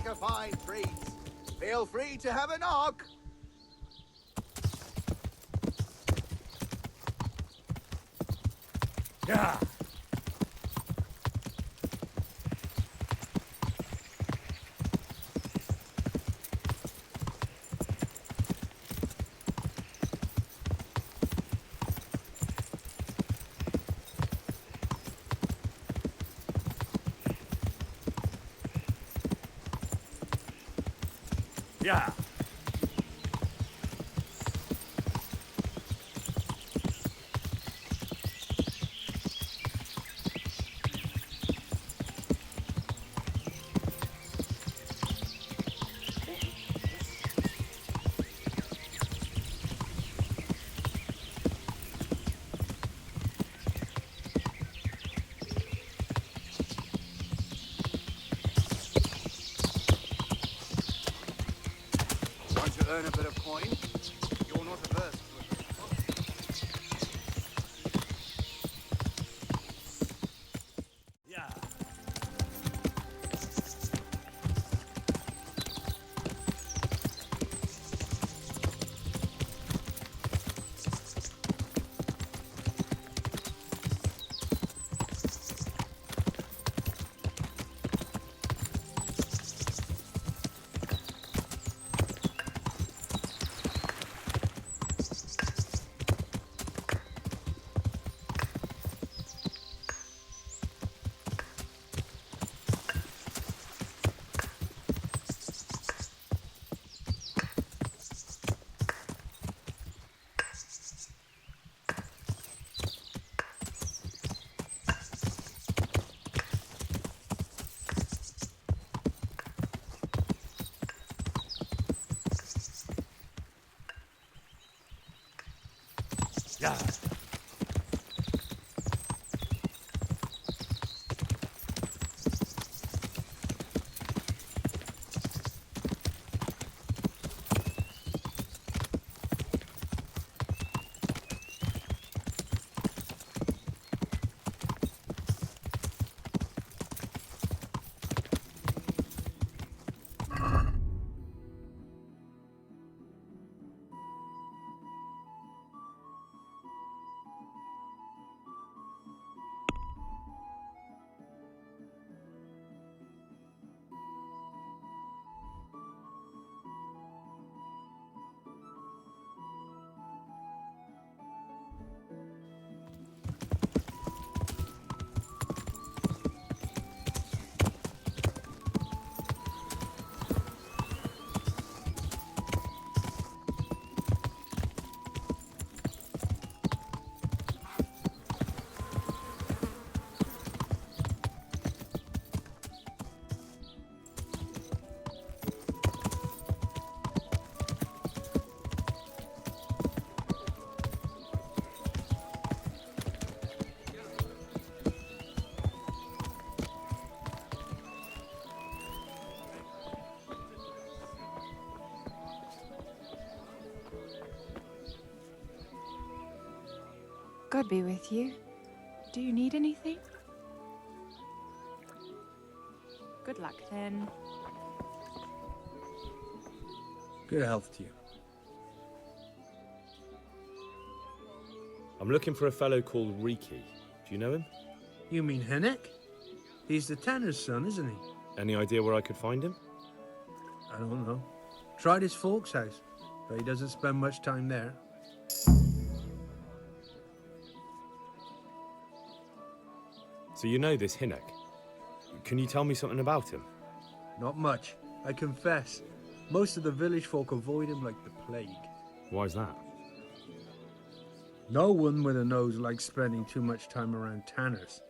make a fine treat. Feel free to have a knock. Yeah. Yeah. Want to earn a bit of coin? You're not averse to it. Yeah. Yeah. God be with you. Do you need anything? Good luck then. Good health to you. I'm looking for a fellow called Riki. Do you know him? You mean Hennek? He's the tanner's son, isn't he? Any idea where I could find him? I don't know. Tried his folks' house, but he doesn't spend much time there. So you know this Hinnek. Can you tell me something about him? Not much, I confess. Most of the village folk avoid him like the plague. Why's that? No one with a nose likes spending too much time around tanners.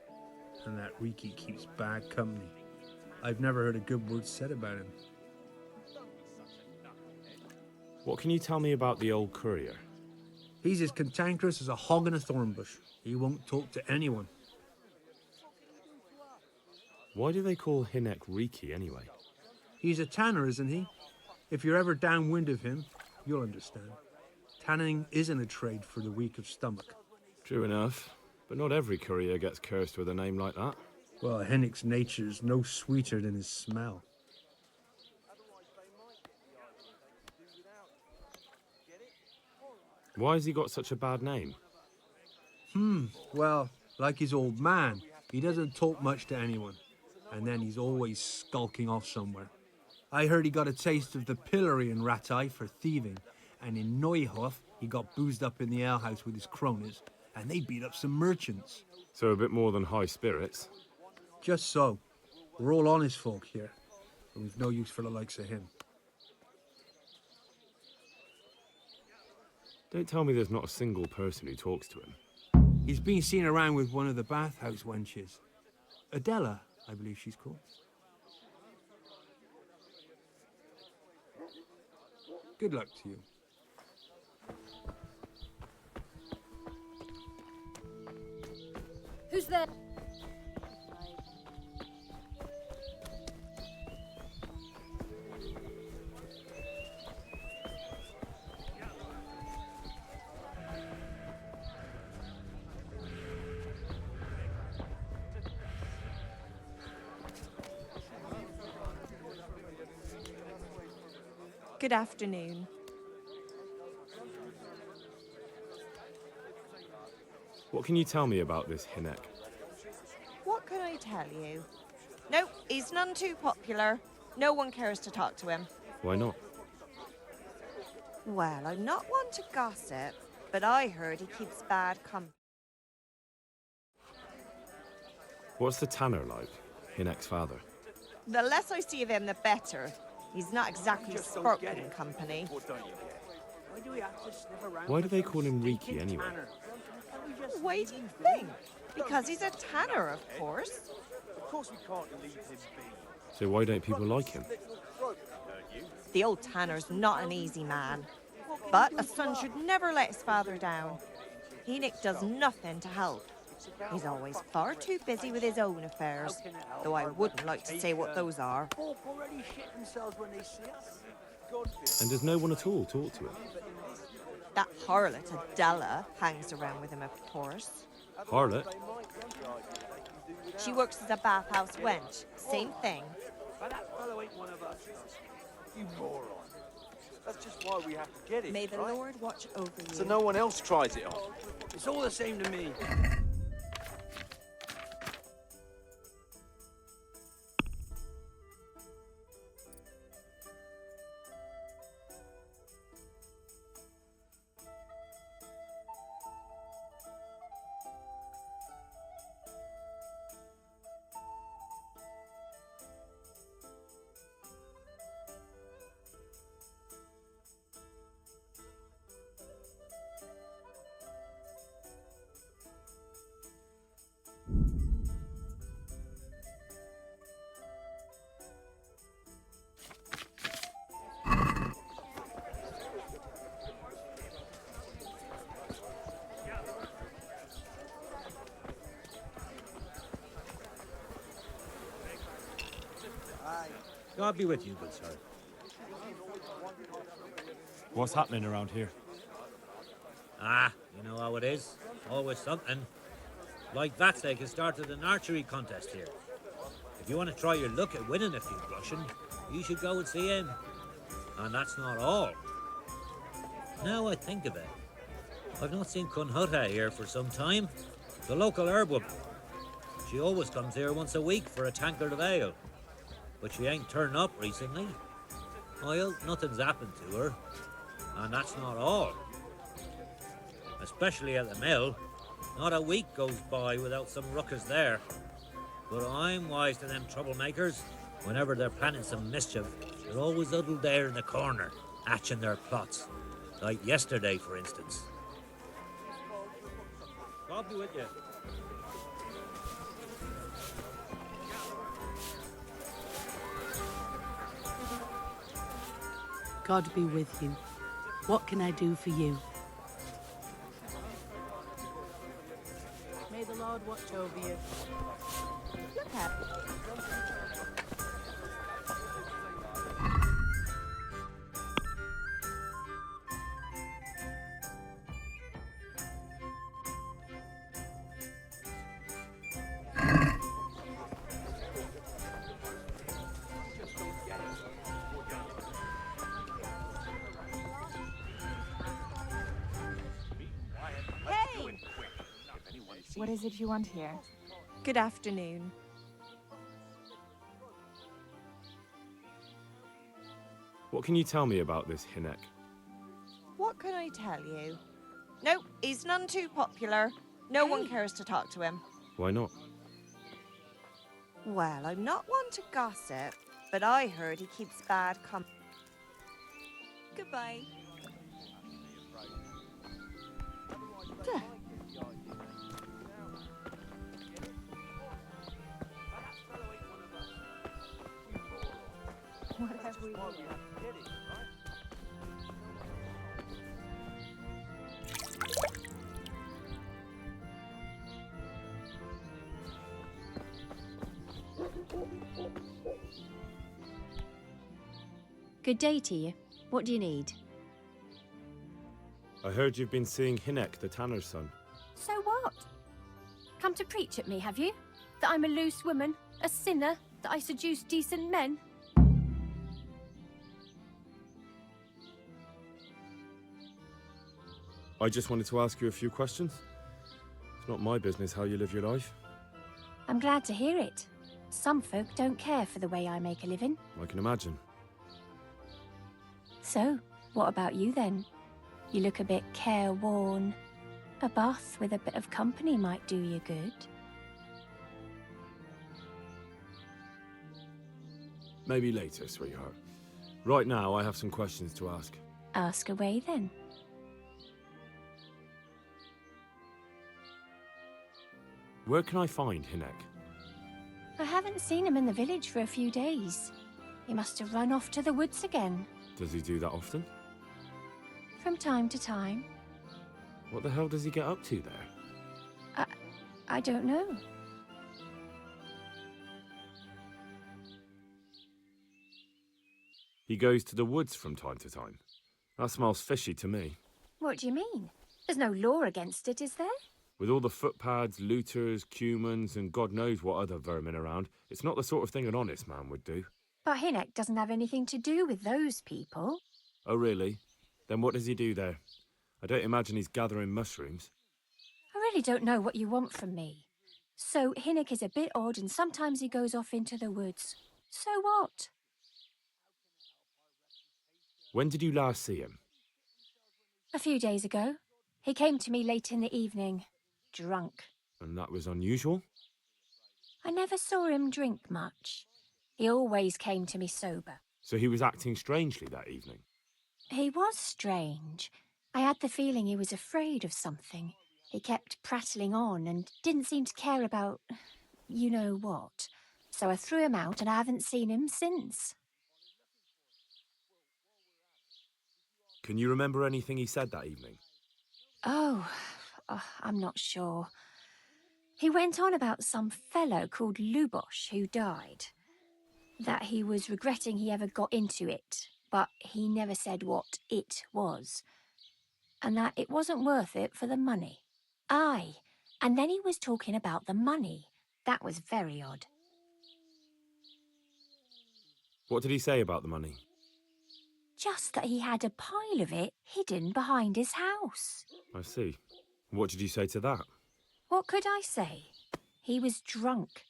And that Riki keeps bad company. I've never heard a good word said about him. What can you tell me about the old courier? He's as cantankerous as a hog in a thorn bush. He won't talk to anyone. Why do they call Hinnek Riki anyway? He's a tanner, isn't he? If you're ever downwind of him, you'll understand. Tanning isn't a trade for the weak of stomach. True enough, but not every courier gets cursed with a name like that. Well, Hennick's nature's no sweeter than his smell. Why has he got such a bad name? Well, like his old man, he doesn't talk much to anyone. And then he's always skulking off somewhere. I heard he got a taste of the pillory in Rattay for thieving. And in Neuhof, he got boozed up in the alehouse with his cronies. And they beat up some merchants. So a bit more than high spirits. Just so. We're all honest folk here. And we've no use for the likes of him. Don't tell me there's not a single person who talks to him. He's been seen around with one of the bathhouse wenches. Adela, I believe she's called. Good luck to you. Who's there? Good afternoon. What can you tell me about this Hinek? What can I tell you? No, he's none too popular. No one cares to talk to him. Why not? Well, I'm not one to gossip, but I heard he keeps bad company. What's the tanner like? Hinek's father. The less I see of him, the better. He's not exactly sparkling company. Why do they call him Riki anyway? Why do you think? Because he's a tanner, of course. So why don't people like him? The old tanner's not an easy man. But a son should never let his father down. Enoch does nothing to help. He's always far too busy with his own affairs, though I wouldn't like to say what those are. And does no one at all talk to him? That harlot Adela hangs around with him, of course. Harlot? She works as a bathhouse wench. Same thing. But that fellow ain't one of us. You moron. That's just why we have to get it, May the right? Lord watch over you. So no one else tries it on. It's all the same to me. God be with you, good sir. What's happening around here? Ah, you know how it is. Always something. Like that sake has started an archery contest here. If you want to try your luck at winning a few brushing, you should go and see him. And that's not all. Now I think of it, I've not seen Cunhutta here for some time. The local herb-woman. She always comes here once a week for a tankard of ale. But she ain't turned up recently. Well, nothing's happened to her. And that's not all. Especially at the mill. Not a week goes by without some ruckus there. But I'm wise to them troublemakers. Whenever they're planning some mischief, they're always huddled there in the corner, hatching their plots. Like yesterday, for instance. God be with you. God be with you. What can I do for you? May the Lord watch over you. Look at What is it you want here? Good afternoon. What can you tell me about this Hinek? What can I tell you? Nope, he's none too popular. No one cares to talk to him. Why not? Well, I'm not one to gossip, but I heard he keeps bad Goodbye. What have we here? Good day to you. What do you need? I heard you've been seeing Hinek, the tanner's son. So what? Come to preach at me, have you? That I'm a loose woman, a sinner, that I seduce decent men? I just wanted to ask you a few questions. It's not my business how you live your life. I'm glad to hear it. Some folk don't care for the way I make a living. I can imagine. So, what about you then? You look a bit careworn. A bath with a bit of company might do you good. Maybe later, sweetheart. Right now, I have some questions to ask. Ask away then. Where can I find Hinek? I haven't seen him in the village for a few days. He must have run off to the woods again. Does he do that often? From time to time. What the hell does he get up to there? I don't know. He goes to the woods from time to time. That smells fishy to me. What do you mean? There's no law against it, is there? With all the footpads, looters, cumans, and God knows what other vermin around, it's not the sort of thing an honest man would do. But Hinek doesn't have anything to do with those people. Oh, really? Then what does he do there? I don't imagine he's gathering mushrooms. I really don't know what you want from me. So Hinek is a bit odd and sometimes he goes off into the woods. So what? When did you last see him? A few days ago. He came to me late in the evening, drunk. And that was unusual? I never saw him drink much. He always came to me sober. So he was acting strangely that evening? He was strange. I had the feeling he was afraid of something. He kept prattling on and didn't seem to care about you know what. So I threw him out and I haven't seen him since. Can you remember anything he said that evening? Oh, I'm not sure. He went on about some fellow called Lubosh who died. That he was regretting he ever got into it, but he never said what it was. And that it wasn't worth it for the money. Aye, and then he was talking about the money. That was very odd. What did he say about the money? Just that he had a pile of it hidden behind his house. I see. What did you say to that? What could I say? He was drunk.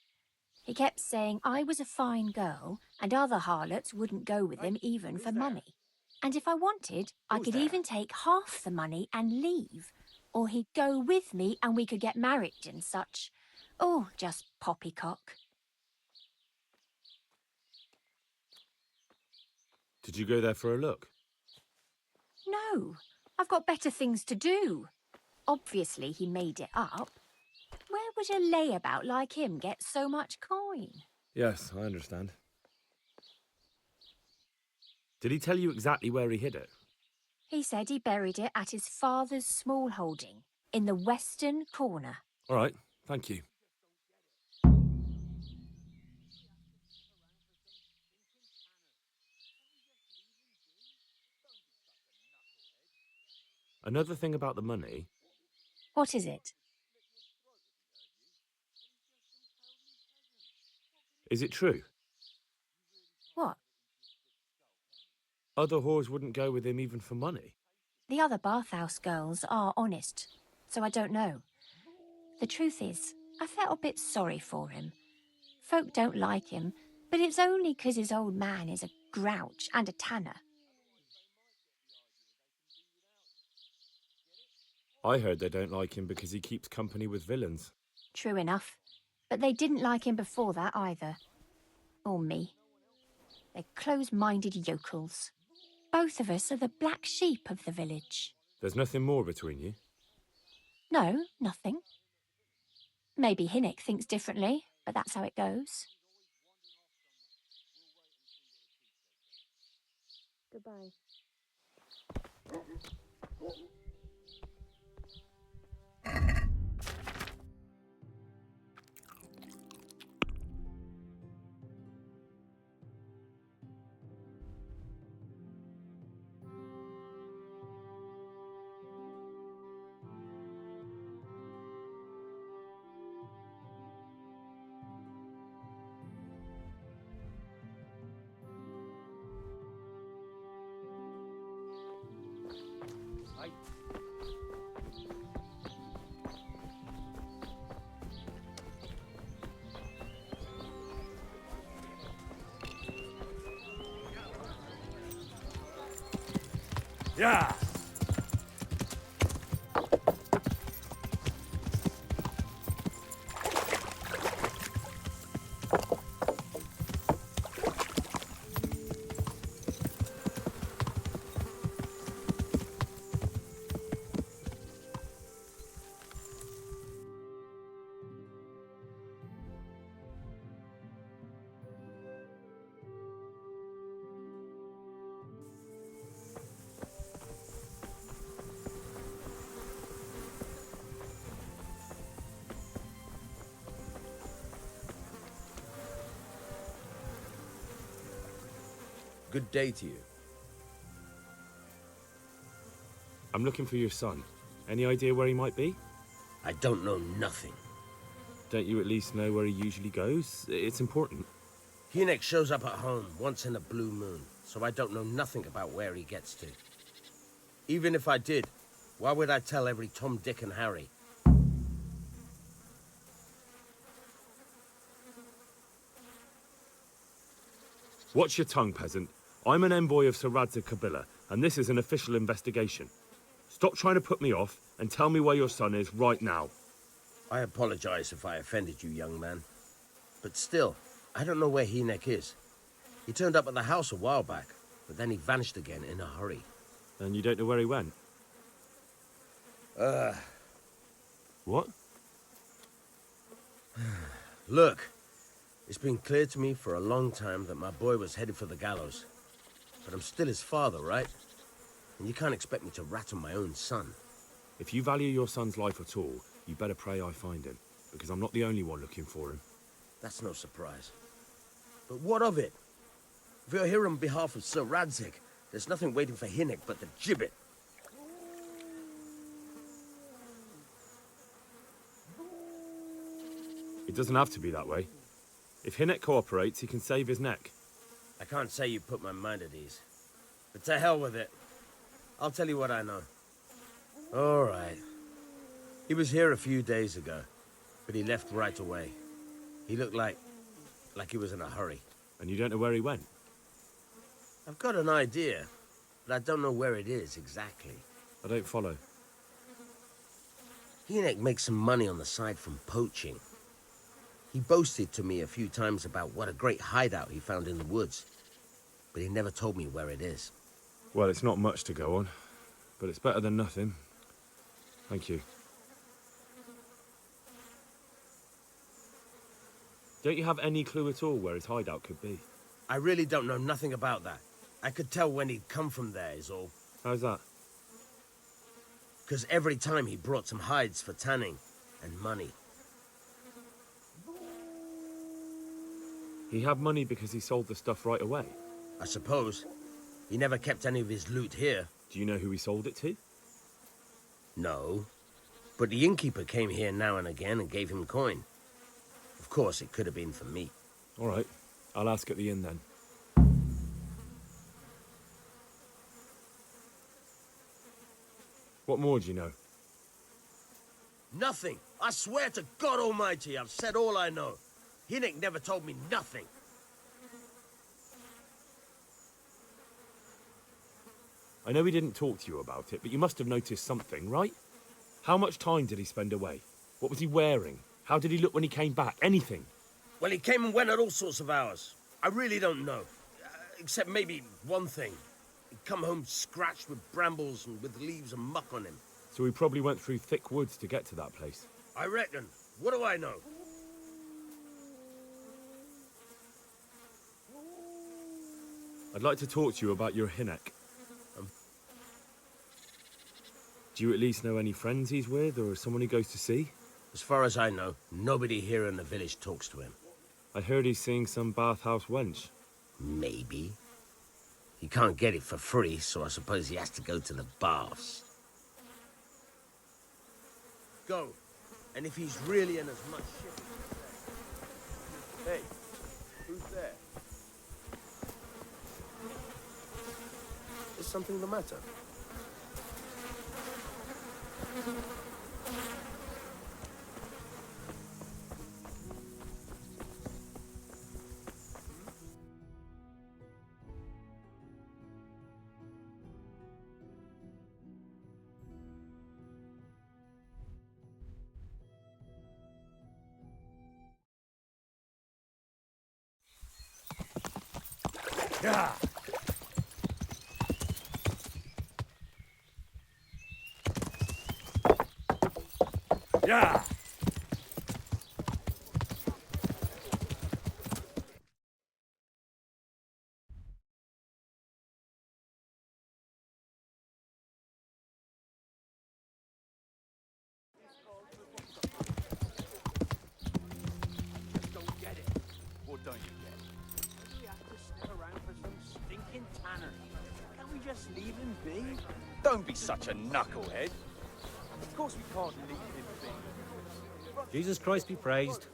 He kept saying I was a fine girl and other harlots wouldn't go with him even for money. And if I wanted, I could even take half the money and leave. Or he'd go with me and we could get married and such. Oh, just poppycock. Did you go there for a look? No, I've got better things to do. Obviously he made it up. Where would a layabout like him get so much coin? Yes, I understand. Did he tell you exactly where he hid it? He said he buried it at his father's small holding, in the western corner. All right, thank you. Another thing about the money... What is it? Is it true? What? Other whores wouldn't go with him even for money. The other bathhouse girls are honest, so I don't know. The truth is, I felt a bit sorry for him. Folk don't like him, but it's only 'cause his old man is a grouch and a tanner. I heard they don't like him because he keeps company with villains. True enough. But they didn't like him before that either. Or me. They're close-minded yokels. Both of us are the black sheep of the village. There's nothing more between you? No, nothing. Maybe Hinnick thinks differently, but that's how it goes. Goodbye. Yeah! Good day to you. I'm looking for your son. Any idea where he might be? I don't know nothing. Don't you at least know where he usually goes? It's important. Hinnick shows up at home once in a blue moon, so I don't know nothing about where he gets to. Even if I did, why would I tell every Tom, Dick and Harry? Watch your tongue, peasant. I'm an envoy of Sir Radzig Kobyla, and this is an official investigation. Stop trying to put me off, and tell me where your son is right now. I apologize if I offended you, young man. But still, I don't know where Hinnick is. He turned up at the house a while back, but then he vanished again in a hurry. And you don't know where he went? What? Look, it's been clear to me for a long time that my boy was headed for the gallows. But I'm still his father, right? And you can't expect me to rat on my own son. If you value your son's life at all, you better pray I find him, because I'm not the only one looking for him. That's no surprise. But what of it? If you're here on behalf of Sir Radzig, there's nothing waiting for Hinnick but the gibbet. It doesn't have to be that way. If Hinnick cooperates, he can save his neck. I can't say you put my mind at ease. But to hell with it. I'll tell you what I know. All right. He was here a few days ago, but he left right away. He looked like he was in a hurry. And you don't know where he went? I've got an idea, but I don't know where it is exactly. I don't follow. Hinnick makes some money on the side from poaching. He boasted to me a few times about what a great hideout he found in the woods, but he never told me where it is. Well, it's not much to go on, but it's better than nothing. Thank you. Don't you have any clue at all where his hideout could be? I really don't know nothing about that. I could tell when he'd come from there, is all. How's that? Because every time he brought some hides for tanning and money. He had money because he sold the stuff right away. I suppose. He never kept any of his loot here. Do you know who he sold it to? No. But the innkeeper came here now and again and gave him coin. Of course, it could have been for me. All right. I'll ask at the inn then. What more do you know? Nothing. I swear to God Almighty, I've said all I know. Hinnick never told me nothing. I know he didn't talk to you about it, but you must have noticed something, right? How much time did he spend away? What was he wearing? How did he look when he came back? Anything? Well, he came and went at all sorts of hours. I really don't know. Except maybe one thing. He'd come home scratched with brambles and with leaves and muck on him. So he probably went through thick woods to get to that place. I reckon. What do I know? I'd like to talk to you about your Hinnick. Do you at least know any friends he's with, or someone he goes to see? As far as I know, nobody here in the village talks to him. I heard he's seeing some bathhouse wench. Maybe. He can't get it for free, so I suppose he has to go to the baths. Go. And if he's really in as much shit as... Hey, who's there? Is something the matter? Yeah. Yeah. Don't get it. What don't you get? We have to stick around for some stinking tanner. Can't we just leave him be? Don't be such a knucklehead. Of course we can't leave him be. Jesus Christ be praised.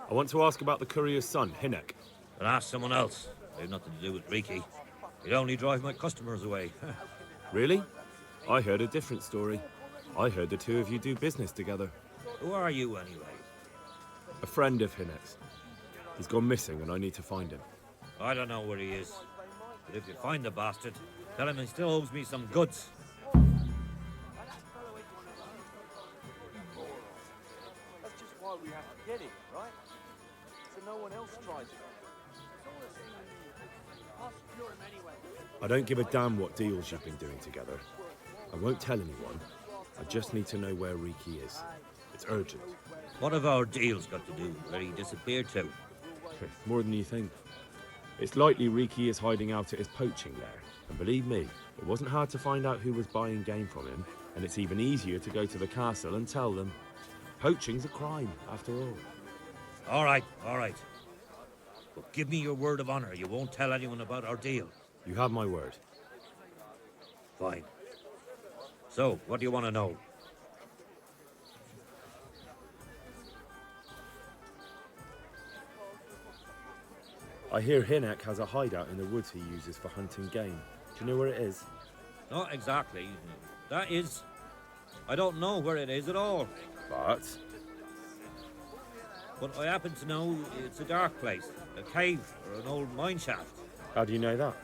I want to ask about the courier's son, Hinnick. But ask someone else. They've nothing to do with Riki. He'd only drive my customers away. Really? I heard a different story. I heard the two of you do business together. Who are you, anyway? A friend of Hinnick's. He's gone missing and I need to find him. I don't know where he is. But if you find the bastard, tell him he still owes me some goods. That's just why we have to get him, right? So no one else tries it. I'll secure him anyway. I don't give a damn what deals you've been doing together. I won't tell anyone. I just need to know where Riki is. It's urgent. What have our deals got to do with where he disappeared to? More than you think. It's likely Riki is hiding out at his poaching lair. And believe me, it wasn't hard to find out who was buying game from him, and it's even easier to go to the castle and tell them. Poaching's a crime, after all. All right. But give me your word of honor you won't tell anyone about our deal. You have my word. Fine. So, what do you want to know? I hear Hinnick has a hideout in the woods he uses for hunting game. Do you know where it is? Not exactly. That is... I don't know where it is at all. But I happen to know it's a dark place, a cave or an old mine shaft. How do you know that?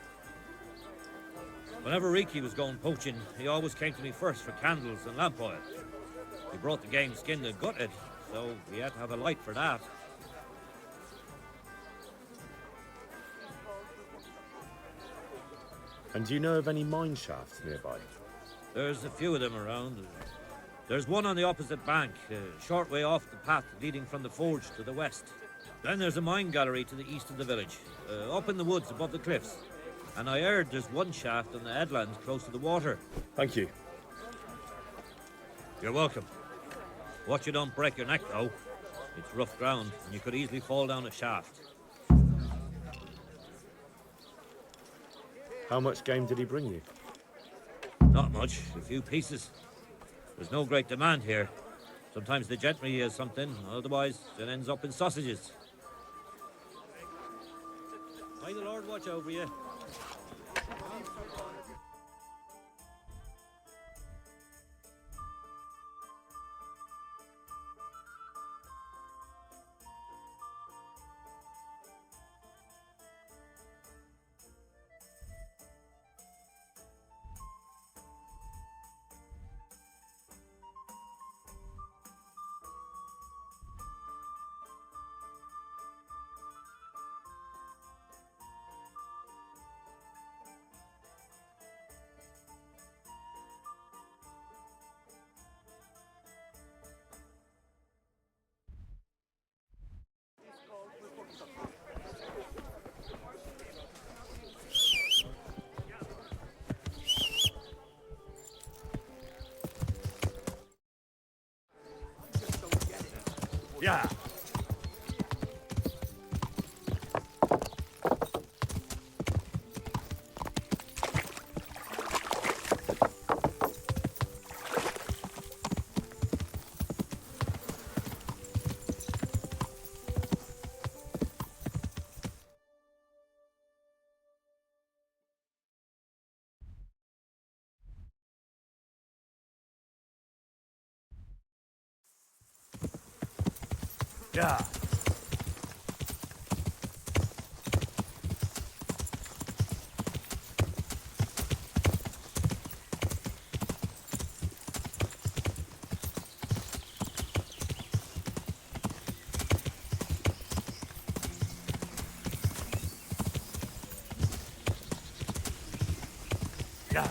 Whenever Riki was going poaching, he always came to me first for candles and lamp oil. He brought the game skinned and gutted, so we had to have a light for that. And do you know of any mine shafts nearby? There's a few of them around. There's one on the opposite bank, a short way off the path leading from the forge to the west. Then there's a mine gallery to the east of the village, up in the woods above the cliffs. And I heard there's one shaft on the headland close to the water. Thank you. You're welcome. Watch you don't break your neck, though. It's rough ground, and you could easily fall down a shaft. How much game did he bring you? Not much, a few pieces. There's no great demand here. Sometimes the gentry has something, otherwise it ends up in sausages. May the Lord watch over you. Yeah. Yeah. Yeah.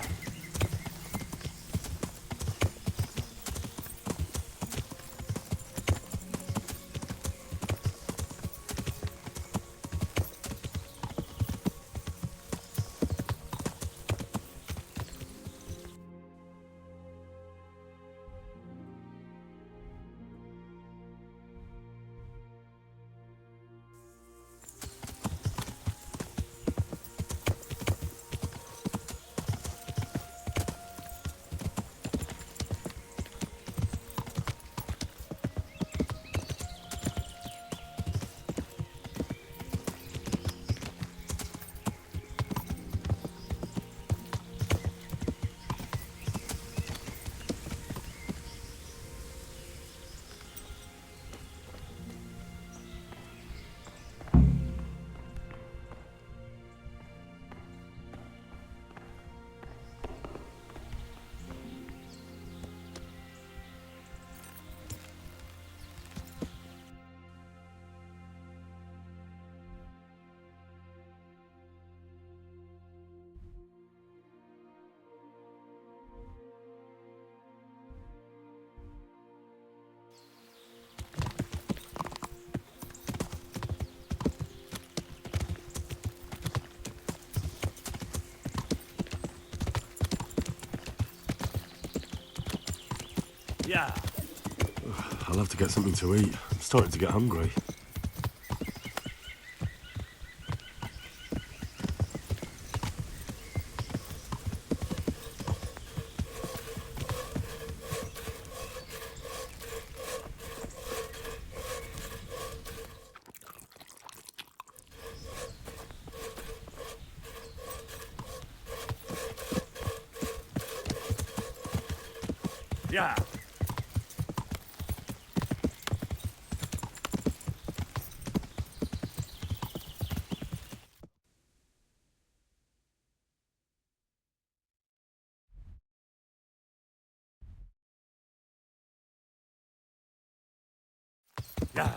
Yeah. I'll have to get something to eat. I'm starting to get hungry. Yeah. Yeah.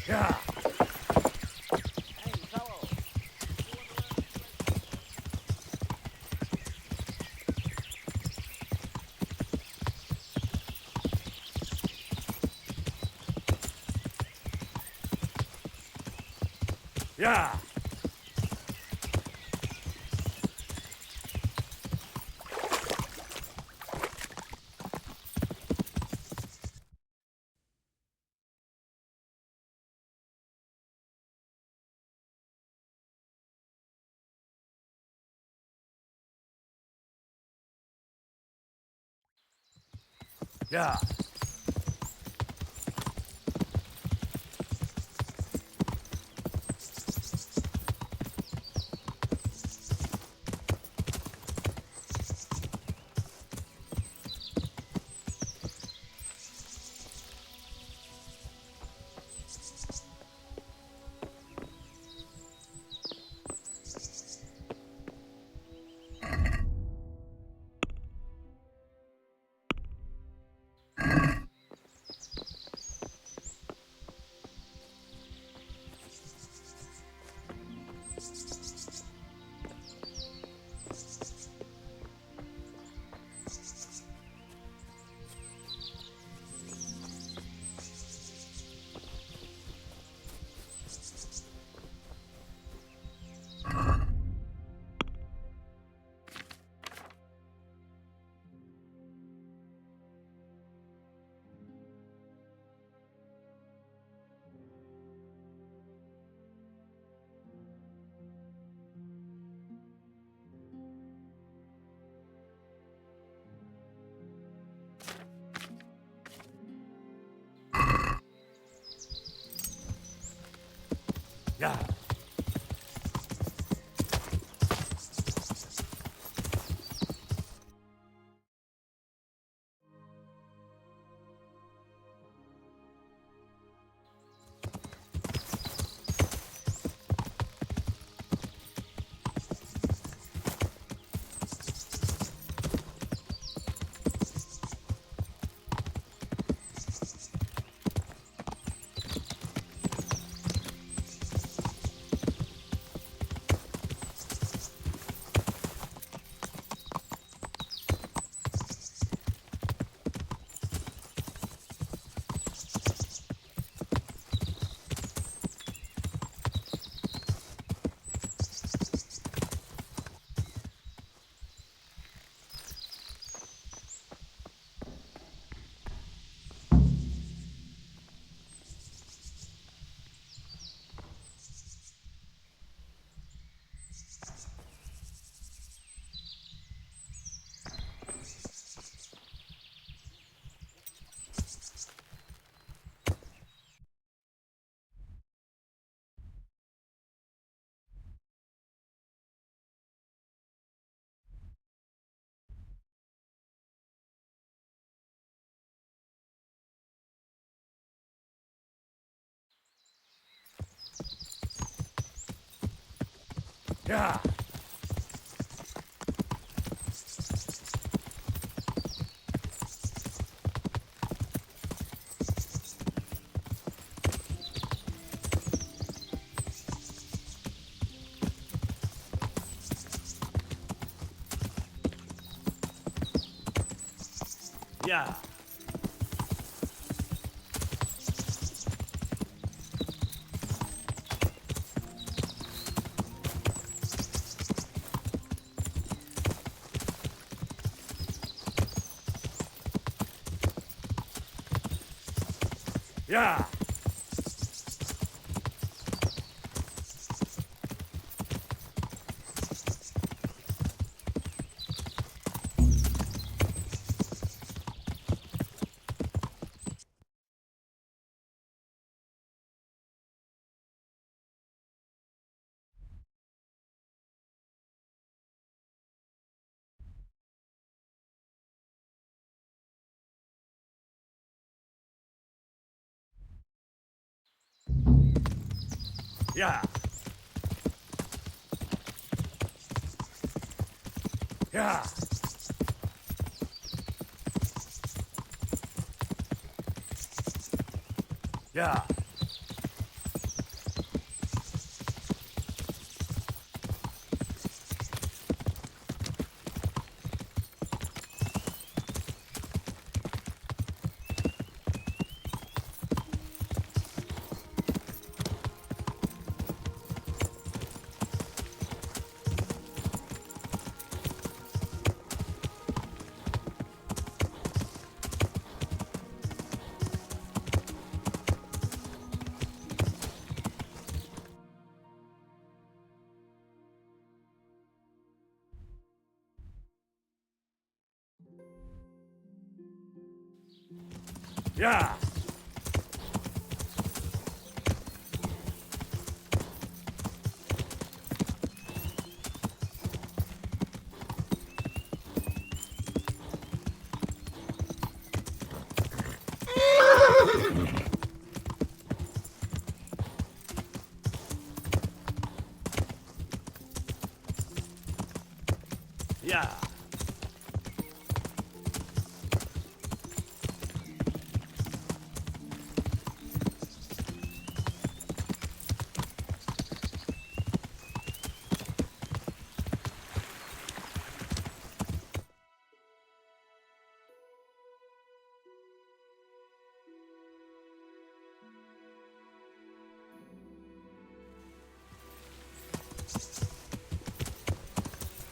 Yeah. Yeah. Yeah. Yeah. Yeah. Yeah. Yeah. Yeah. Yeah. Yeah. Yeah. Yeah.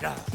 Yeah.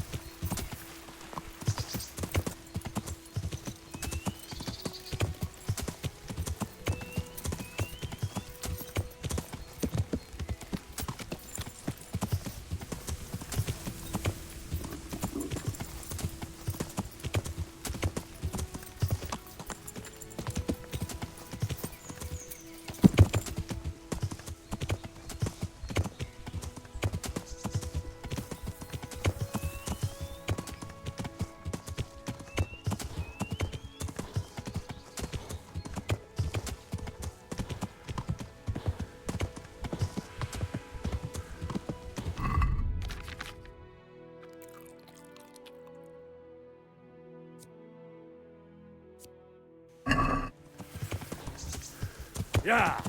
Yeah.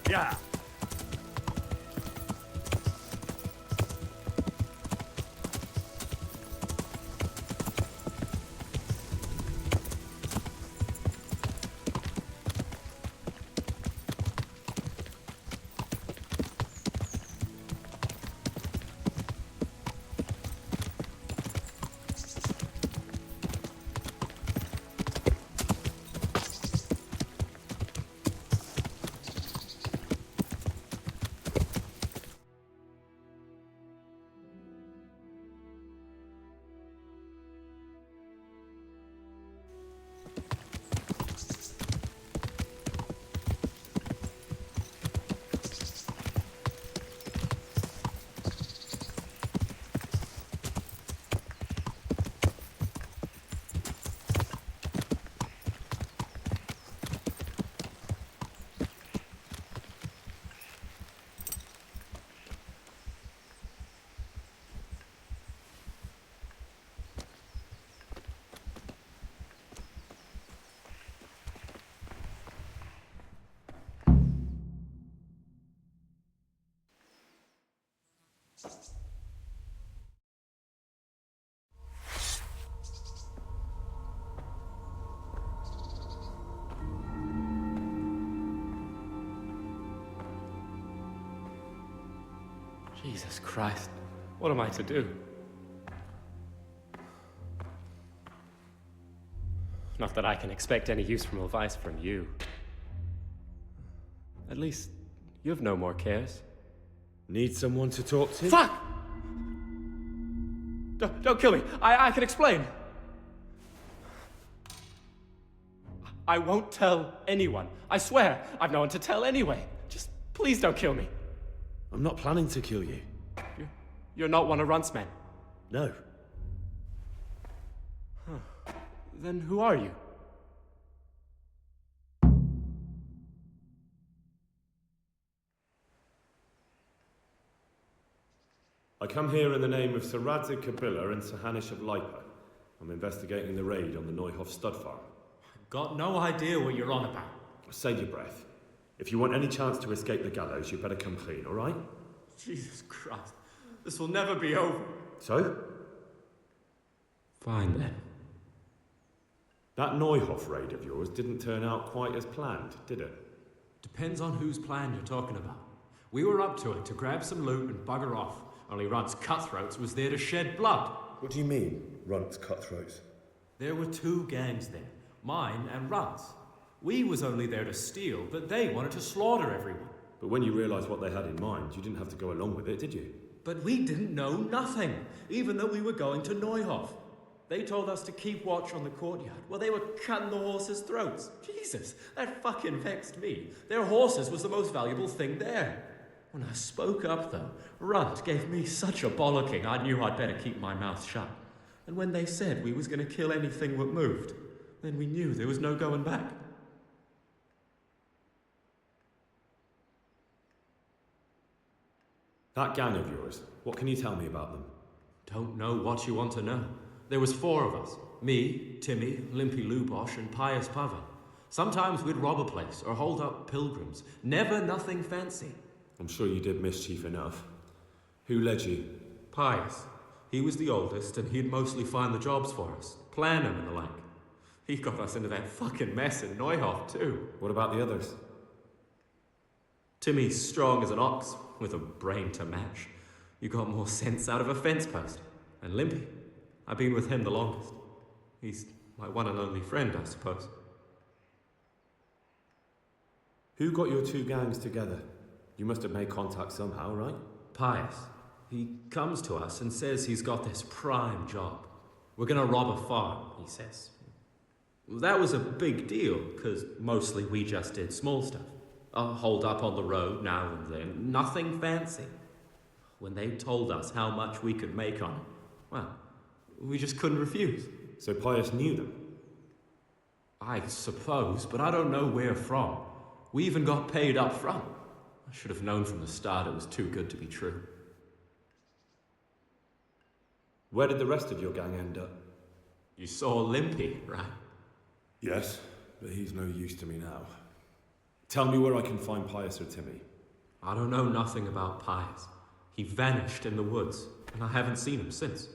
Yeah. Jesus Christ, what am I to do? Not that I can expect any useful advice from you. At least, you've no more cares. Need someone to talk to? Fuck! Don't kill me. I can explain. I won't tell anyone. I swear, I've no one to tell anyway. Just please don't kill me. I'm not planning to kill you. You're not one of Runt's men? No. Huh. Then who are you? I come here in the name of Sir Radzig Kabila and Sir Hanish of Lipa. I'm investigating the raid on the Neuhoff stud farm. Got no idea what you're on about. Save your breath. If you want any chance to escape the gallows, you better come clean, all right? Jesus Christ. This will never be over. So? Fine then. That Neuhoff raid of yours didn't turn out quite as planned, did it? Depends on whose plan you're talking about. We were up to it to grab some loot and bugger off, only Runt's cutthroats was there to shed blood. What do you mean, Runt's cutthroats? There were two gangs there, mine and Runt's. We was only there to steal, but they wanted to slaughter everyone. But when you realised what they had in mind, you didn't have to go along with it, did you? But we didn't know nothing, even though we were going to Neuhoff. They told us to keep watch on the courtyard while they were cutting the horses' throats. Jesus, that fucking vexed me. Their horses was the most valuable thing there. When I spoke up, though, Runt gave me such a bollocking I knew I'd better keep my mouth shut. And when they said we was going to kill anything that moved, then we knew there was no going back. That gang of yours, what can you tell me about them? Don't know what you want to know. There was 4 of us. Me, Timmy, Limpy Lubosh, and Pius Pavel. Sometimes we'd rob a place or hold up pilgrims. Never nothing fancy. I'm sure you did mischief enough. Who led you? Pius. He was the oldest, and he'd mostly find the jobs for us, plan them and the like. He got us into that fucking mess in Neuhoff, too. What about the others? Timmy's strong as an ox, with a brain to match. You got more sense out of a fence post. And Limpy, I've been with him the longest. He's my one and only friend, I suppose. Who got your 2 gangs together? You must have made contact somehow, right? Pius. He comes to us and says he's got this prime job. We're gonna rob a farm, he says. That was a big deal, because mostly we just did small stuff. Hold up on the road now and then, nothing fancy. When they told us how much we could make on it, well, we just couldn't refuse. So Pius knew them? I suppose, but I don't know where from. We even got paid up front. I should have known from the start it was too good to be true. Where did the rest of your gang end up? You saw Limpy, right? Yes, but he's no use to me now. Tell me where I can find Pius or Timmy. I don't know nothing about Pius. He vanished in the woods, and I haven't seen him since.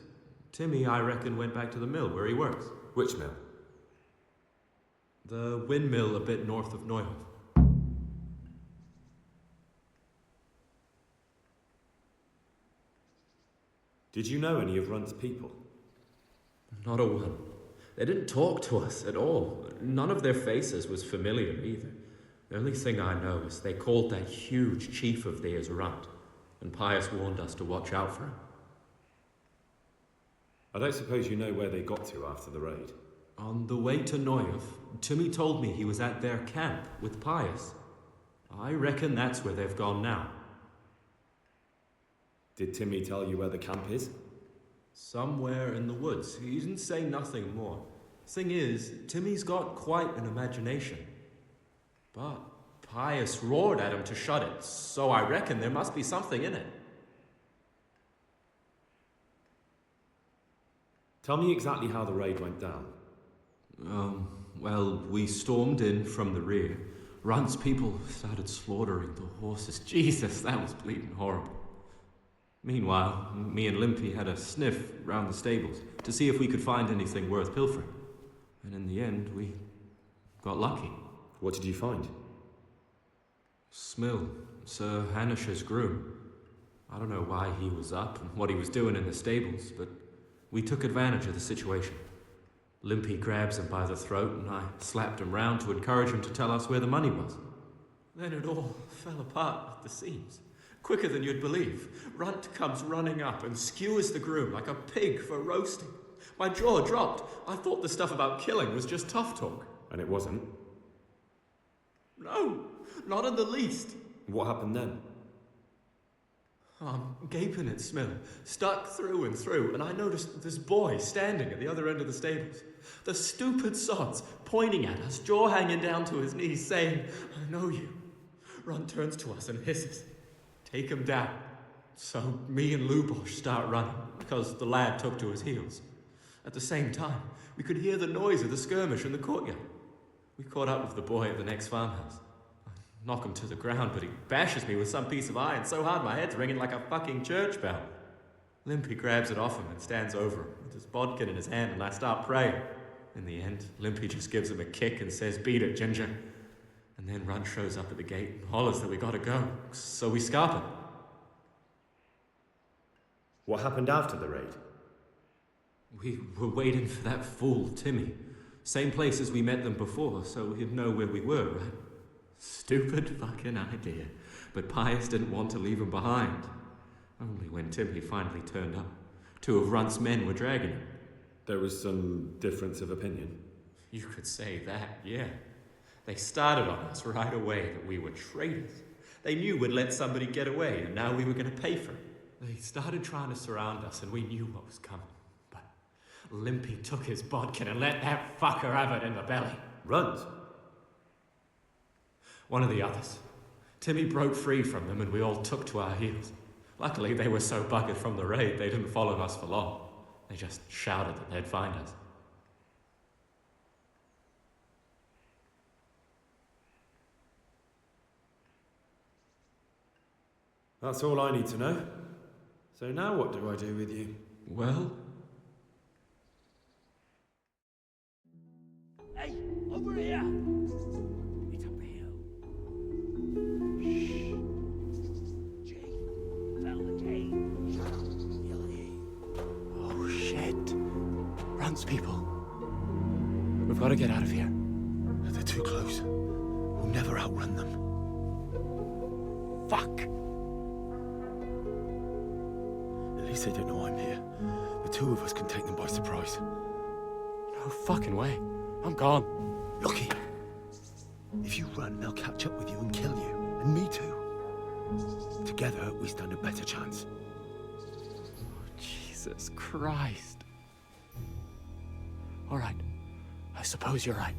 Timmy, I reckon, went back to the mill where he works. Which mill? The windmill a bit north of Neuhoff. Did you know any of Runt's people? Not a one. They didn't talk to us at all. None of their faces was familiar either. The only thing I know is they called that huge chief of theirs Runt, and Pius warned us to watch out for him. I don't suppose you know where they got to after the raid? On the way to Neuhoff, Timmy told me he was at their camp with Pius. I reckon that's where they've gone now. Did Timmy tell you where the camp is? Somewhere in the woods. He didn't say nothing more. Thing is, Timmy's got quite an imagination. But Pius roared at him to shut it, so I reckon there must be something in it. Tell me exactly how the raid went down. Well, we stormed in from the rear. Runt's people started slaughtering the horses. Jesus, that was bleeding horrible. Meanwhile, me and Limpy had a sniff round the stables to see if we could find anything worth pilfering. And in the end, we got lucky. What did you find? Smill, Sir Hanish's groom. I don't know why he was up and what he was doing in the stables, but we took advantage of the situation. Limpy grabs him by the throat and I slapped him round to encourage him to tell us where the money was. Then it all fell apart at the seams. Quicker than you'd believe. Runt comes running up and skewers the groom like a pig for roasting. My jaw dropped. I thought the stuff about killing was just tough talk. And it wasn't? No, not in the least. What happened then? I'm gaping at Smill, stuck through and through, and I noticed this boy standing at the other end of the stables. The stupid sods pointing at us, jaw hanging down to his knees, saying, "I know you." Runt turns to us and hisses, "Take him down." So me and Lubosh start running, because the lad took to his heels. At the same time, we could hear the noise of the skirmish in the courtyard. We caught up with the boy at the next farmhouse. I knock him to the ground, but he bashes me with some piece of iron so hard my head's ringing like a fucking church bell. Limpy grabs it off him and stands over him with his bodkin in his hand, and I start praying. In the end, Limpy just gives him a kick and says, "Beat it, Ginger." And then Run shows up at the gate and hollers that we gotta go, so we scarp him. What happened after the raid? We were waiting for that fool, Timmy. Same place as we met them before, so he'd know where we were, right? Stupid fucking idea. But Pius didn't want to leave him behind. Only when Timmy finally turned up, 2 of Runt's men were dragging him. There was some difference of opinion. You could say that, yeah. They started on us right away that we were traitors. They knew we'd let somebody get away, and now we were going to pay for it. They started trying to surround us, and we knew what was coming. But Limpy took his bodkin and let that fucker have it in the belly. Runt? One of the others. Timmy broke free from them, and we all took to our heels. Luckily, they were so buggered from the raid, they didn't follow us for long. They just shouted that they'd find us. That's all I need to know. So now what do I do with you? Well? Hey, over here! It's up here. Shh. Jay, fell the gate. Shut up, Billy. Oh, shit. Runs, people. We've got to get out of here. They're too close. We'll never outrun them. Fuck! At least they don't know I'm here. The 2 of us can take them by surprise. No fucking way. I'm gone. Lucky. If you run, they'll catch up with you and kill you. And me too. Together, we stand a better chance. Jesus Christ. All right. I suppose you're right.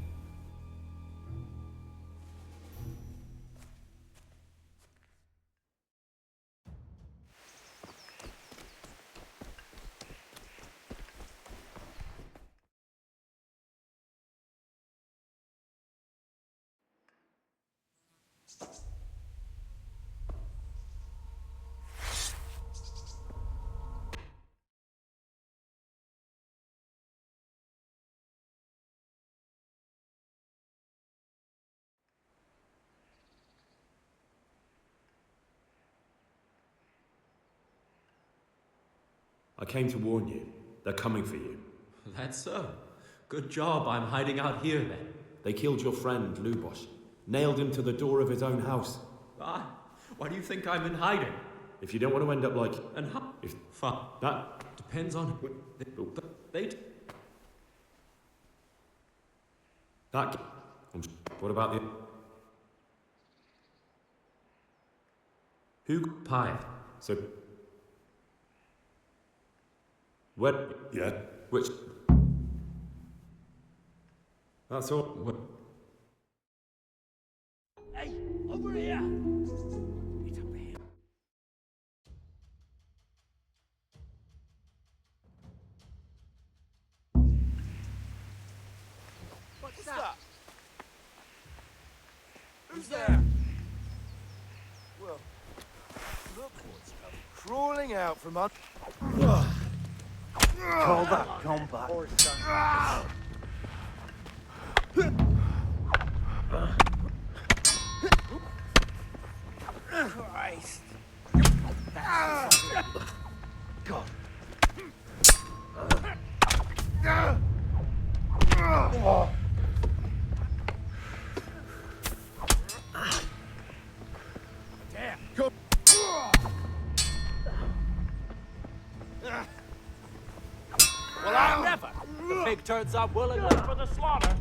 I came to warn you. They're coming for you. That's so. Good job I'm hiding out here then. They killed your friend, Lubosh. Nailed him to the door of his own house. Why? Why do you think I'm in hiding? If you don't want to end up like... And how? If Fuck. that... Depends on... They... That... What about the... Who... Pie. So... Where... Yeah. Which... That's all... What? Hey, over here! It's up here. What's that? Who's there? Well, look what's crawling out from under... Call that combat. Christ. God. Damn. Go. Well, I never. The pig turns up willingly for the slaughter.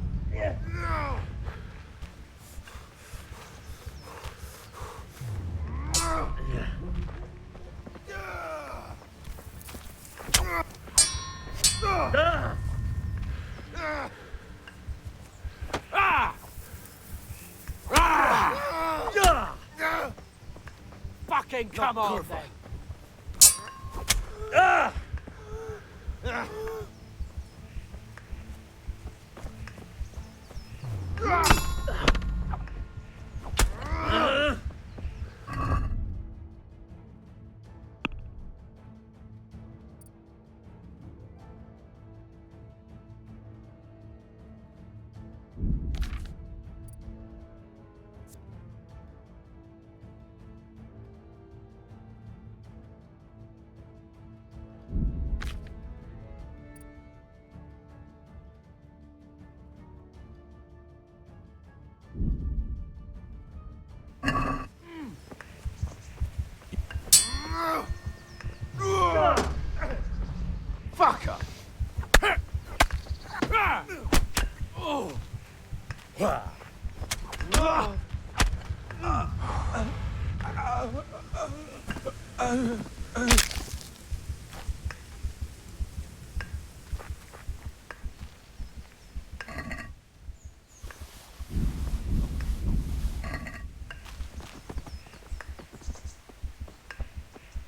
Fucking come on, then.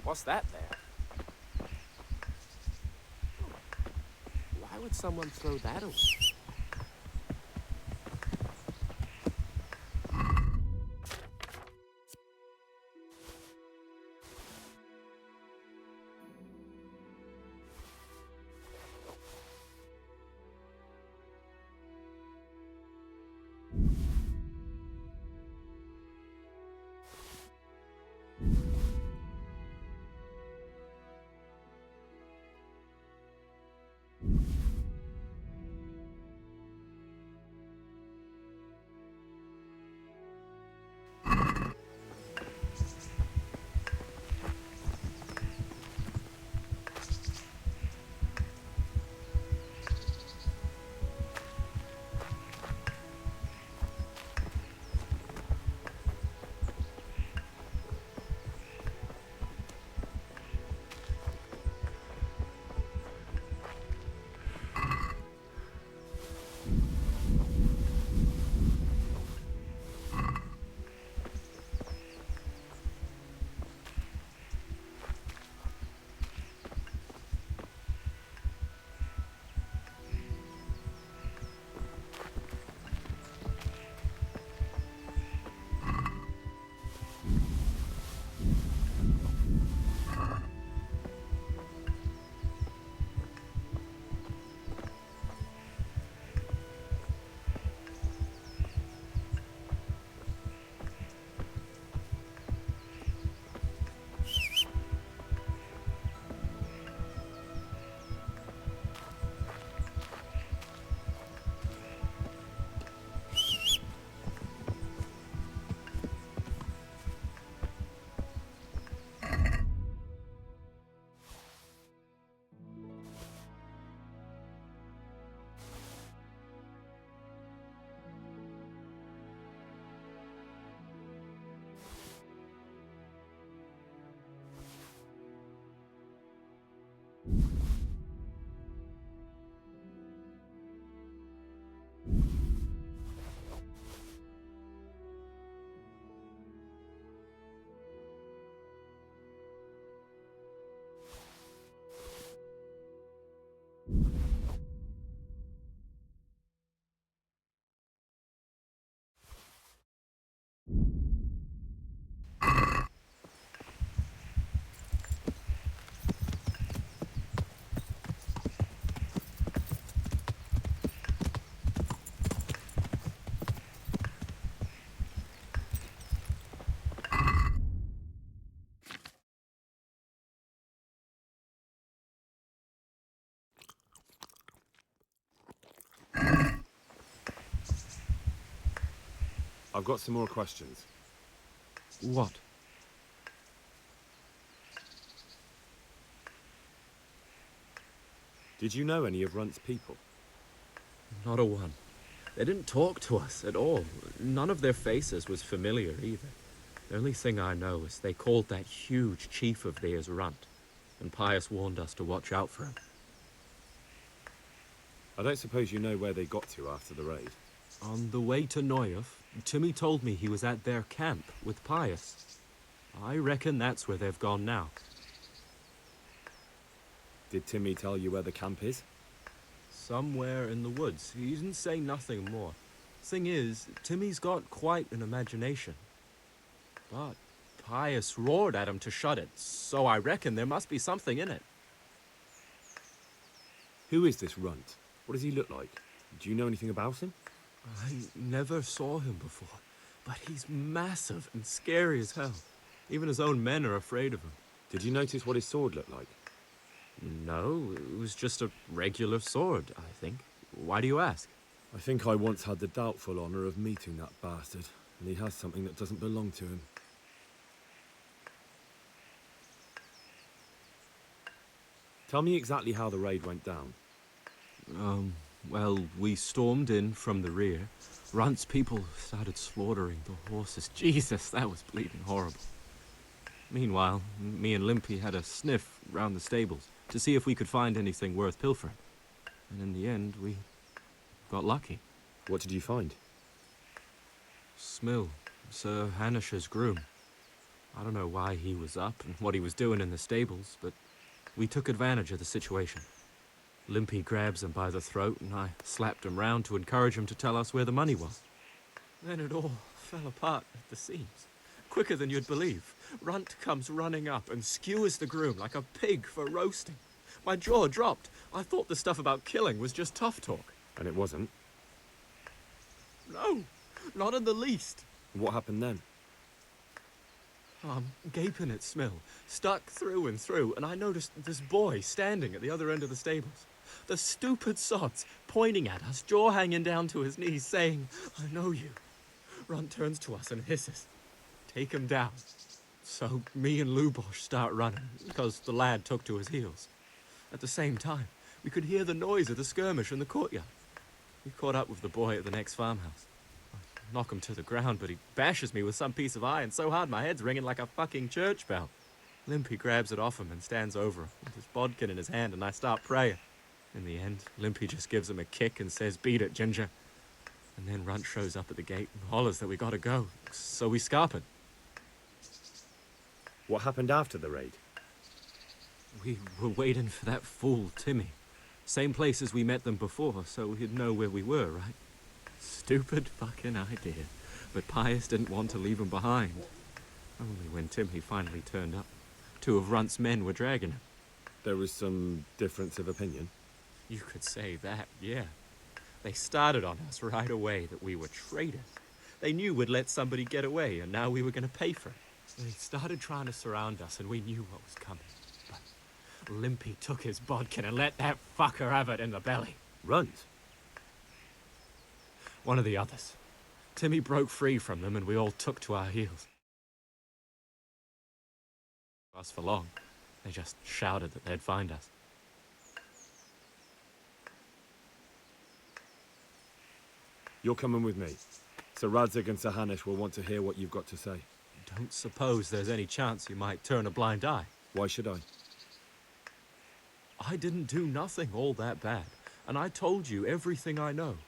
What's that there? Why would someone throw that away? I've got some more questions. What? Did you know any of Runt's people? Not a one. They didn't talk to us at all. None of their faces was familiar either. The only thing I know is they called that huge chief of theirs Runt, and Pius warned us to watch out for him. I don't suppose you know where they got to after the raid? On the way to Neuhof, Timmy told me he was at their camp with Pius. I reckon that's where they've gone now. Did Timmy tell you where the camp is? Somewhere in the woods. He didn't say nothing more. Thing is, Timmy's got quite an imagination. But Pius roared at him to shut it, so I reckon there must be something in it. Who is this Runt? What does he look like? Do you know anything about him? I never saw him before, but he's massive and scary as hell. Even his own men are afraid of him. Did you notice what his sword looked like? No, it was just a regular sword, I think. Why do you ask? I think I once had the doubtful honor of meeting that bastard, and he has something that doesn't belong to him. Tell me exactly how the raid went down. Well, we stormed in from the rear. Runt's people started slaughtering the horses. Jesus, that was bleeding horrible. Meanwhile, me and Limpy had a sniff round the stables to see if we could find anything worth pilfering. And in the end, we got lucky. What did you find? Smill, Sir Hanish's groom. I don't know why he was up and what he was doing in the stables, but we took advantage of the situation. Limpy grabs him by the throat, and I slapped him round to encourage him to tell us where the money was. Then it all fell apart at the seams. Quicker than you'd believe. Runt comes running up and skewers the groom like a pig for roasting. My jaw dropped. I thought the stuff about killing was just tough talk. And it wasn't? No, not in the least. What happened then? I'm gaping at Smill, stuck through and through, and I noticed this boy standing at the other end of the stables. The stupid sods pointing at us, jaw hanging down to his knees, saying, "I know you." Runt turns to us and hisses, "Take him down." So me and Lubosh start running, because the lad took to his heels. At the same time, we could hear the noise of the skirmish in the courtyard. We caught up with the boy at the next farmhouse. I knock him to the ground, but he bashes me with some piece of iron so hard my head's ringing like a fucking church bell. Limpy grabs it off him and stands over him with his bodkin in his hand, and I start praying. In the end, Limpy just gives him a kick and says, "Beat it, Ginger." And then Runt shows up at the gate and hollers that we gotta go, so we scarpered. What happened after the raid? We were waiting for that fool, Timmy. Same place as we met them before, so he'd know where we were, right? Stupid fucking idea. But Pius didn't want to leave him behind. Only when Timmy finally turned up, 2 of Runt's men were dragging him. There was some difference of opinion? You could say that, yeah. They started on us right away that we were traitors. They knew we'd let somebody get away, and now we were going to pay for it. They started trying to surround us, and we knew what was coming. But Limpy took his bodkin and let that fucker have it in the belly. Runt? One of the others. Timmy broke free from them, and we all took to our heels. Us for long. They just shouted that they'd find us. You're coming with me. Sir Radzig and Sir Hanish will want to hear what you've got to say. Don't suppose there's any chance you might turn a blind eye. Why should I? I didn't do nothing all that bad, and I told you everything I know.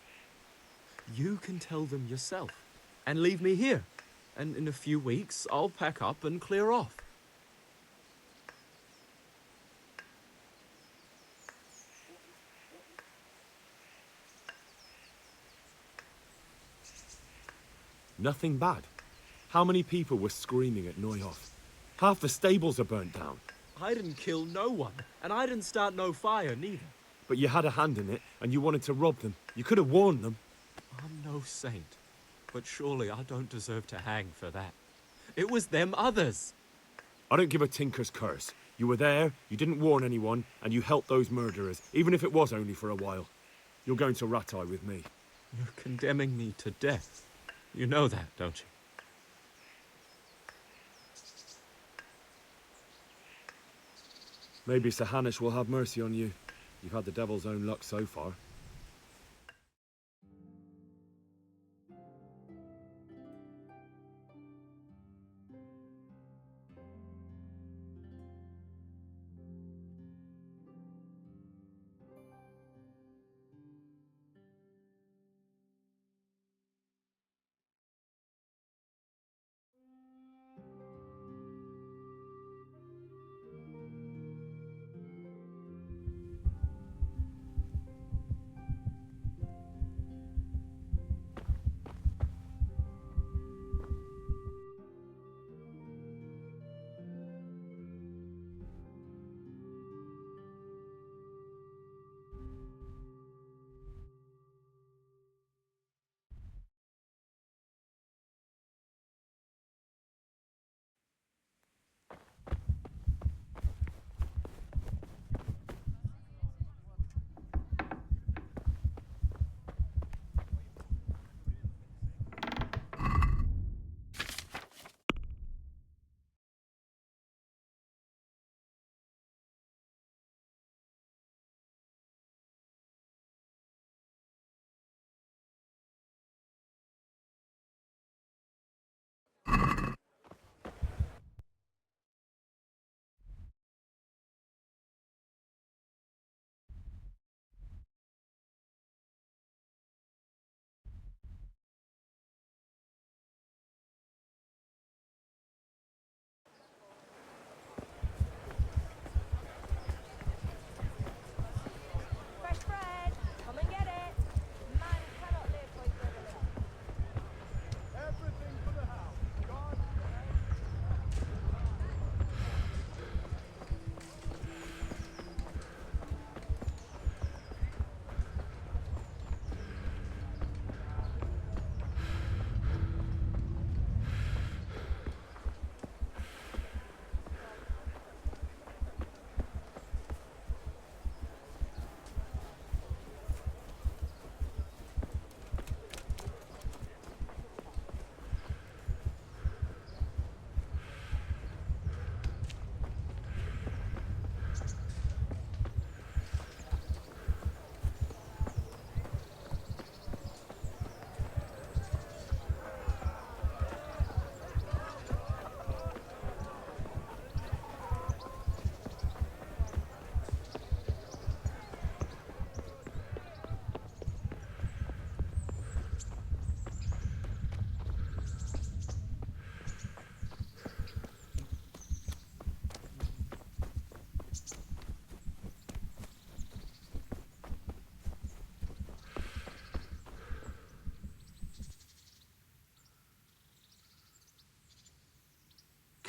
You can tell them yourself, and leave me here. And in a few weeks, I'll pack up and clear off. Nothing bad. How many people were screaming at Neuhoff? Half the stables are burnt down. I didn't kill no one, and I didn't start no fire, neither. But you had a hand in it, and you wanted to rob them. You could have warned them. I'm no saint, but surely I don't deserve to hang for that. It was them others. I don't give a tinker's curse. You were there, you didn't warn anyone, and you helped those murderers, even if it was only for a while. You're going to Ratai with me. You're condemning me to death. You know that, don't you? Maybe Sir Hanish will have mercy on you. You've had the devil's own luck so far.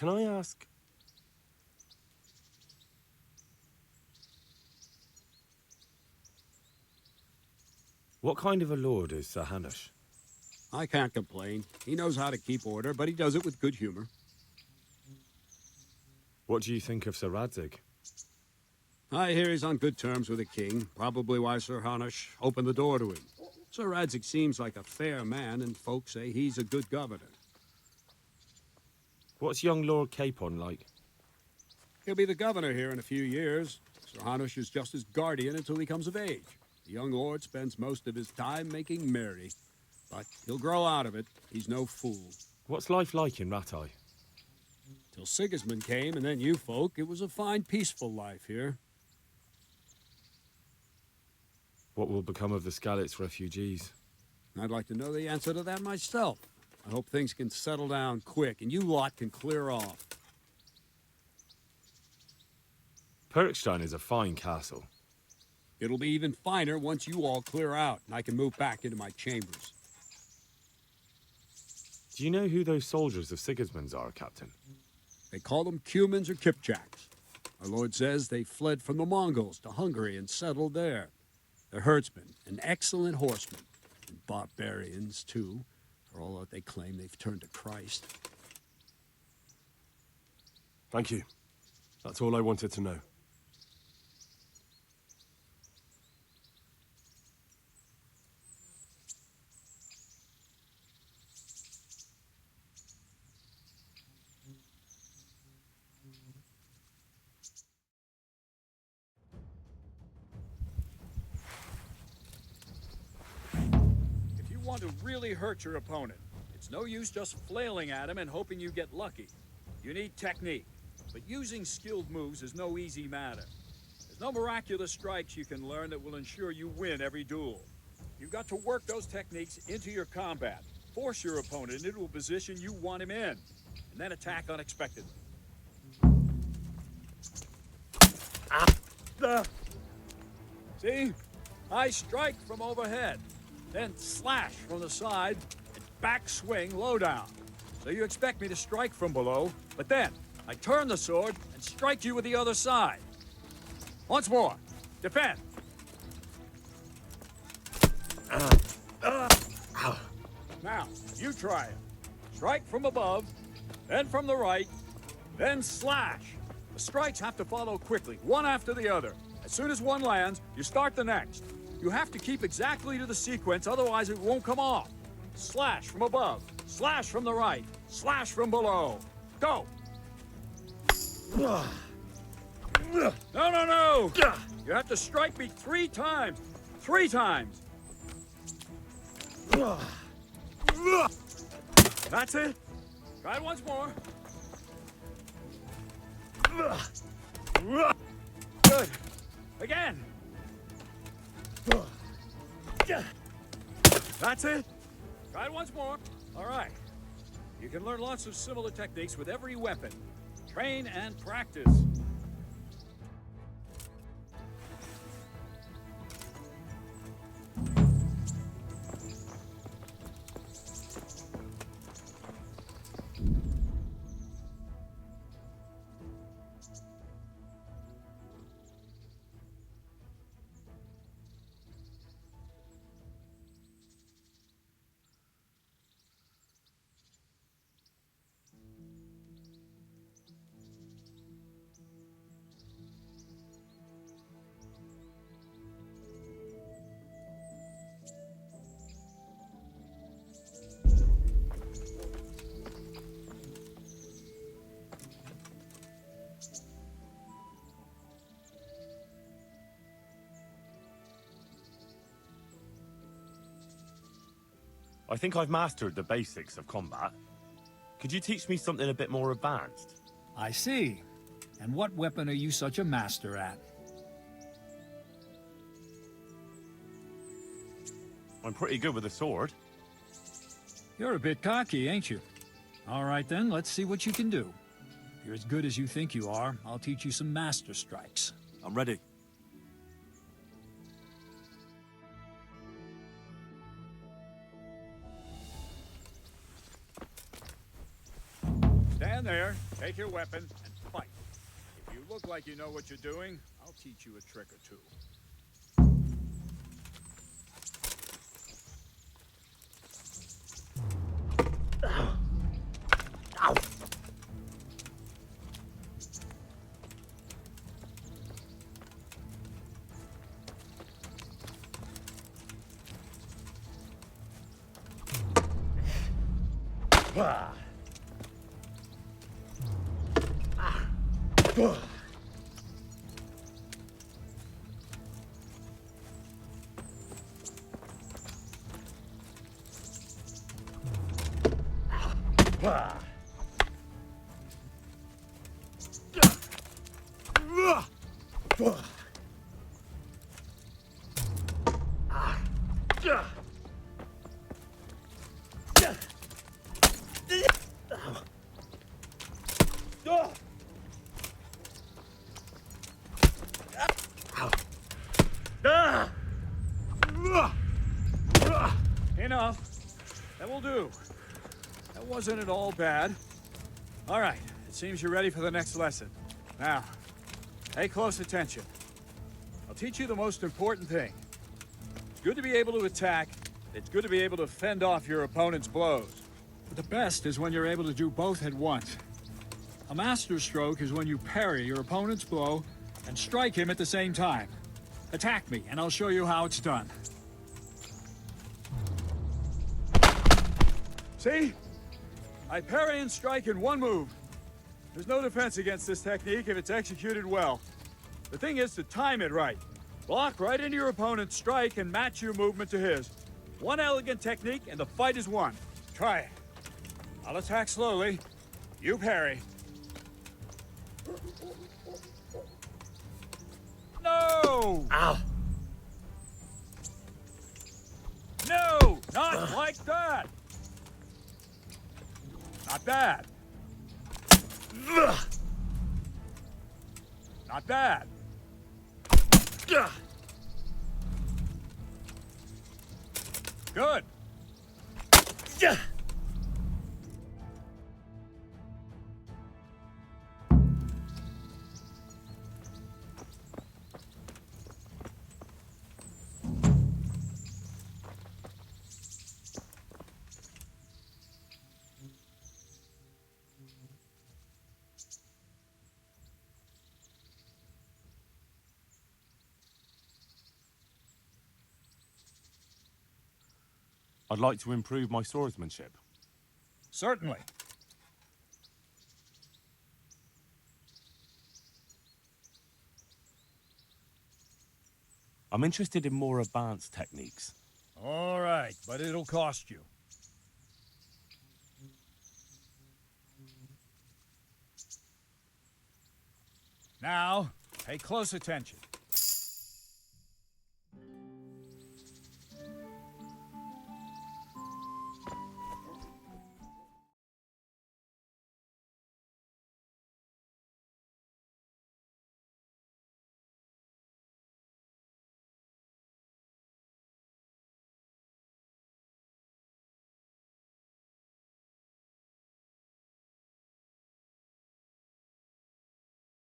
Can I ask... What kind of a lord is Sir Hanush? I can't complain. He knows how to keep order, but he does it with good humor. What do you think of Sir Radzig? I hear he's on good terms with the king, probably why Sir Hanush opened the door to him. Sir Radzig seems like a fair man, and folks say he's a good governor. What's young Lord Capon like? He'll be the governor here in a few years. Sir Hanush is just his guardian until he comes of age. The young lord spends most of his time making merry. But he'll grow out of it. He's no fool. What's life like in Rattay? Till Sigismund came, and then you folk, it was a fine, peaceful life here. What will become of the Skalitz refugees? I'd like to know the answer to that myself. I hope things can settle down quick, and you lot can clear off. Perkstein is a fine castle. It'll be even finer once you all clear out, and I can move back into my chambers. Do you know who those soldiers of Sigismund's are, Captain? They call them Cumans or Kipchaks. Our lord says they fled from the Mongols to Hungary and settled there. They're herdsmen and excellent horsemen, and barbarians, too, for all that they claim they've turned to Christ. Thank you. That's all I wanted to know. Want to really hurt your opponent. It's no use just flailing at him and hoping you get lucky. You need technique, but using skilled moves is no easy matter. There's no miraculous strikes you can learn that will ensure you win every duel. You've got to work those techniques into your combat, force your opponent into a position you want him in, and then attack unexpectedly. See? I strike from overhead. Then slash from the side, and back swing low down. So you expect me to strike from below, but then I turn the sword and strike you with the other side. Once more, defend. Now, you try it. Strike from above, then from the right, then slash. The strikes have to follow quickly, one after the other. As soon as one lands, you start the next. You have to keep exactly to the sequence, otherwise it won't come off. Slash from above, slash from the right, slash from below. Go! No, no, no! You have to strike me 3 times. 3 times. That's it. Try it once more. Good. Again. That's it. Try it once more. All right. You can learn lots of similar techniques with every weapon. Train and practice. I think I've mastered the basics of combat. Could you teach me something a bit more advanced? I see. And what weapon are you such a master at? I'm pretty good with a sword. You're a bit cocky, ain't you? All right then, let's see what you can do. If you're as good as you think you are, I'll teach you some master strikes. I'm ready. Stand Stand there, take your weapon, and fight. If you look like you know what you're doing, I'll teach you a trick or two. Enough. That will do. That wasn't at all bad. All right, it seems you're ready for the next lesson. Now, pay close attention. I'll teach you the most important thing. It's good to be able to attack. It's good to be able to fend off your opponent's blows. But the best is when you're able to do both at once. A master stroke is when you parry your opponent's blow and strike him at the same time. Attack me, and I'll show you how it's done. See? I parry and strike in one move. There's no defense against this technique if it's executed well. The thing is to time it right. Block right into your opponent's strike and match your movement to his. One elegant technique and the fight is won. Try it. I'll attack slowly. You parry. No! Ow! No! Not like that! Not bad. Not bad. Good. I'd like to improve my swordsmanship. Certainly. I'm interested in more advanced techniques. All right, but it'll cost you. Now, pay close attention.